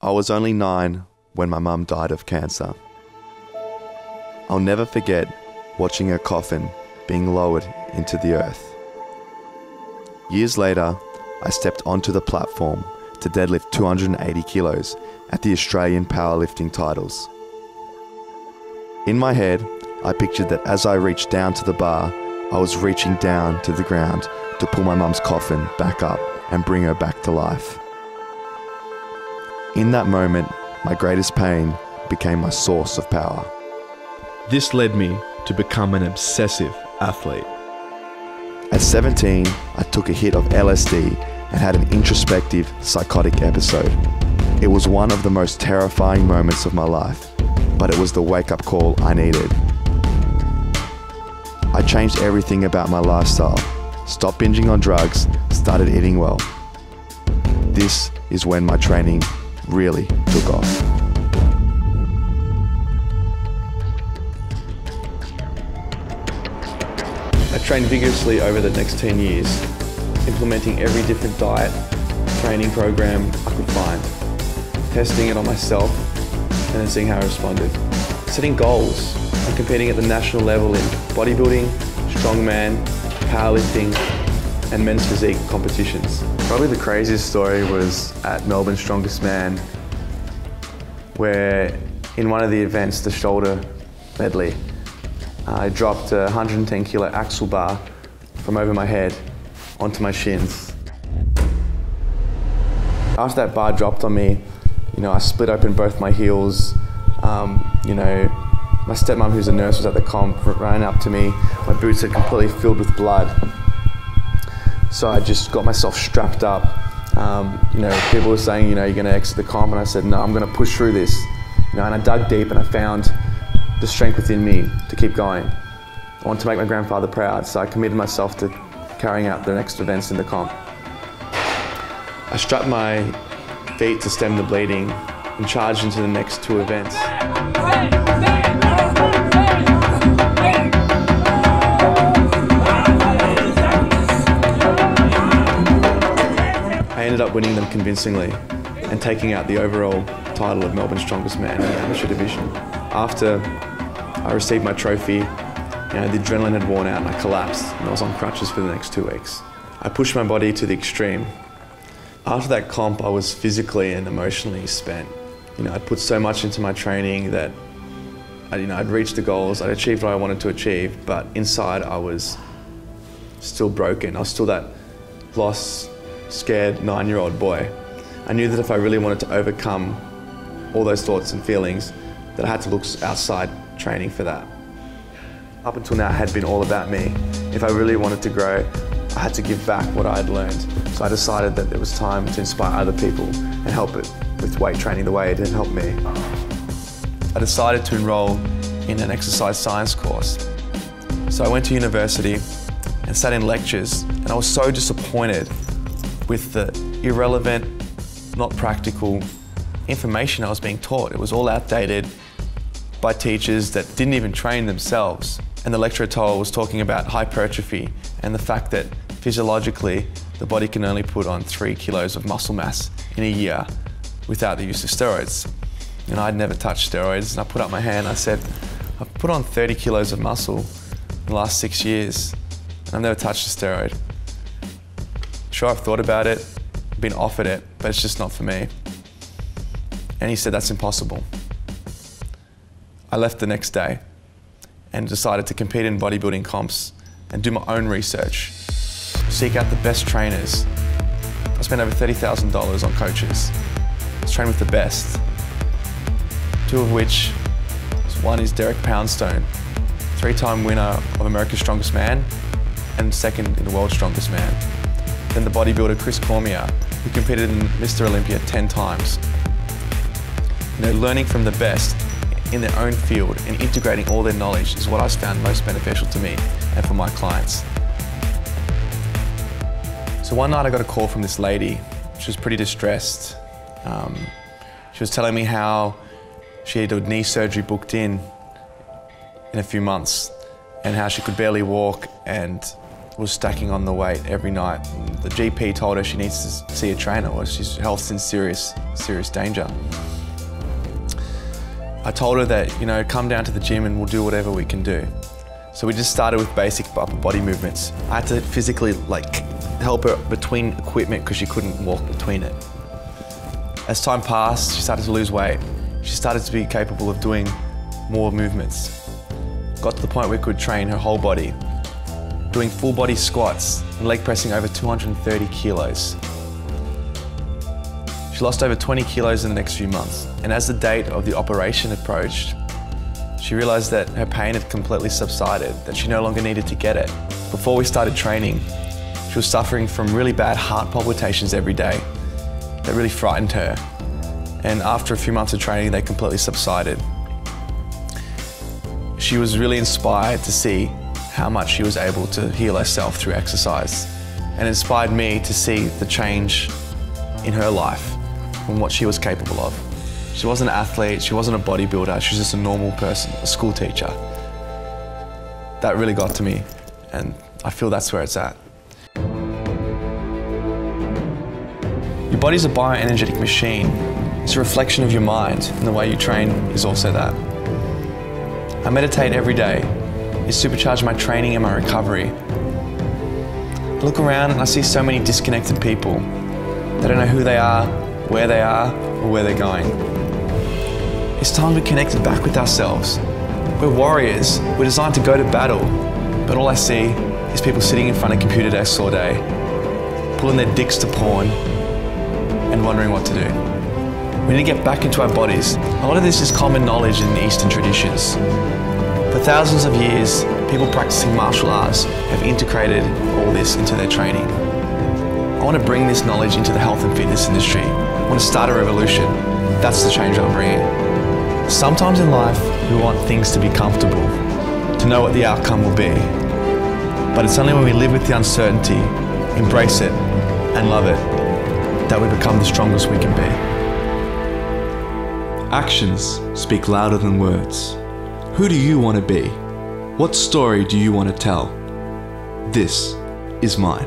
I was only 9 when my mum died of cancer. I'll never forget watching her coffin being lowered into the earth. Years later, I stepped onto the platform to deadlift 280 kilos at the Australian powerlifting titles. In my head, I pictured that as I reached down to the bar, I was reaching down to the ground to pull my mum's coffin back up and bring her back to life. In that moment, my greatest pain became my source of power. This led me to become an obsessive athlete. At 17, I took a hit of LSD and had an introspective, psychotic episode. It was one of the most terrifying moments of my life, but it was the wake-up call I needed. I changed everything about my lifestyle, stopped binging on drugs, started eating well. This is when my training really took off. I trained vigorously over the next 10 years, implementing every different diet, training program I could find, testing it on myself, and then seeing how I responded. Setting goals and competing at the national level in bodybuilding, strongman, powerlifting, and men's physique competitions. Probably the craziest story was at Melbourne's Strongest Man, where in one of the events, the shoulder medley, I dropped a 110 kilo axle bar from over my head onto my shins. After that bar dropped on me, I split open both my heels. My stepmom, who's a nurse, was at the comp, ran up to me. My boots are completely filled with blood. So I just got myself strapped up. People were saying, you're going to exit the comp, and I said, no, I'm going to push through this. And I dug deep and I found the strength within me to keep going. I wanted to make my grandfather proud, so I committed myself to carrying out the next events in the comp. I strapped my feet to stem the bleeding and charged into the next 2 events. I ended up winning them convincingly and taking out the overall title of Melbourne's Strongest Man in the amateur division. After I received my trophy, the adrenaline had worn out and I collapsed, and I was on crutches for the next 2 weeks. I pushed my body to the extreme. After that comp, I was physically and emotionally spent. I'd put so much into my training that I'd reached the goals, I'd achieved what I wanted to achieve, but inside I was still broken. I was still that lost, scared 9-year-old boy. I knew that if I really wanted to overcome all those thoughts and feelings, that I had to look outside training for that. Up until now, it had been all about me. If I really wanted to grow, I had to give back what I had learned. So I decided that it was time to inspire other people and help it with weight training the way it had helped me. I decided to enroll in an exercise science course. So I went to university and sat in lectures, and I was so disappointed with the irrelevant, not practical information I was being taught. It was all outdated by teachers that didn't even train themselves. And the lecturer was talking about hypertrophy and the fact that physiologically the body can only put on 3 kilos of muscle mass in a year without the use of steroids. And I'd never touched steroids, and I put up my hand and I said, I've put on 30 kilos of muscle in the last 6 years, and I've never touched a steroid. Sure, I've thought about it, been offered it, but it's just not for me. And he said, that's impossible. I left the next day and decided to compete in bodybuilding comps and do my own research, seek out the best trainers. I spent over $30,000 on coaches. I was trained with the best, 2 of which, one is Derek Poundstone, 3-time winner of America's Strongest Man and 2nd in the World's Strongest Man. Then the bodybuilder Chris Cormier, who competed in Mr. Olympia 10 times. Learning from the best in their own field and integrating all their knowledge is what I've found most beneficial to me and for my clients. So one night I got a call from this lady. She was pretty distressed. She was telling me how she had a knee surgery booked in a few months and how she could barely walk, and was stacking on the weight every night. The GP told her she needs to see a trainer or she's health's in serious danger. I told her that, come down to the gym and we'll do whatever we can do. So we just started with basic upper body movements. I had to physically help her between equipment because she couldn't walk between it. As time passed, she started to lose weight. She started to be capable of doing more movements. Got to the point where we could train her whole body, doing full body squats and leg pressing over 230 kilos. She lost over 20 kilos in the next few months. And as the date of the operation approached, she realized that her pain had completely subsided, that she no longer needed to get it. Before we started training, she was suffering from really bad heart palpitations every day that really frightened her. And after a few months of training, they completely subsided. She was really inspired to see how much she was able to heal herself through exercise, and inspired me to see the change in her life from what she was capable of. She wasn't an athlete, she wasn't a bodybuilder, she was just a normal person, a school teacher. That really got to me, and I feel that's where it's at. Your body's a bioenergetic machine. It's a reflection of your mind, and the way you train is also that. I meditate every day. It supercharged my training and my recovery. I look around and I see so many disconnected people. They don't know who they are, or where they're going. It's time to connect back with ourselves. We're warriors. We're designed to go to battle. But all I see is people sitting in front of computer desks all day, pulling their dicks to porn, and wondering what to do. We need to get back into our bodies. A lot of this is common knowledge in the Eastern traditions. For thousands of years, people practicing martial arts have integrated all this into their training. I want to bring this knowledge into the health and fitness industry. I want to start a revolution. That's the change I'm bringing. Sometimes in life, we want things to be comfortable, to know what the outcome will be. But it's only when we live with the uncertainty, embrace it, and love it, that we become the strongest we can be. Actions speak louder than words. Who do you want to be? What story do you want to tell? This is mine.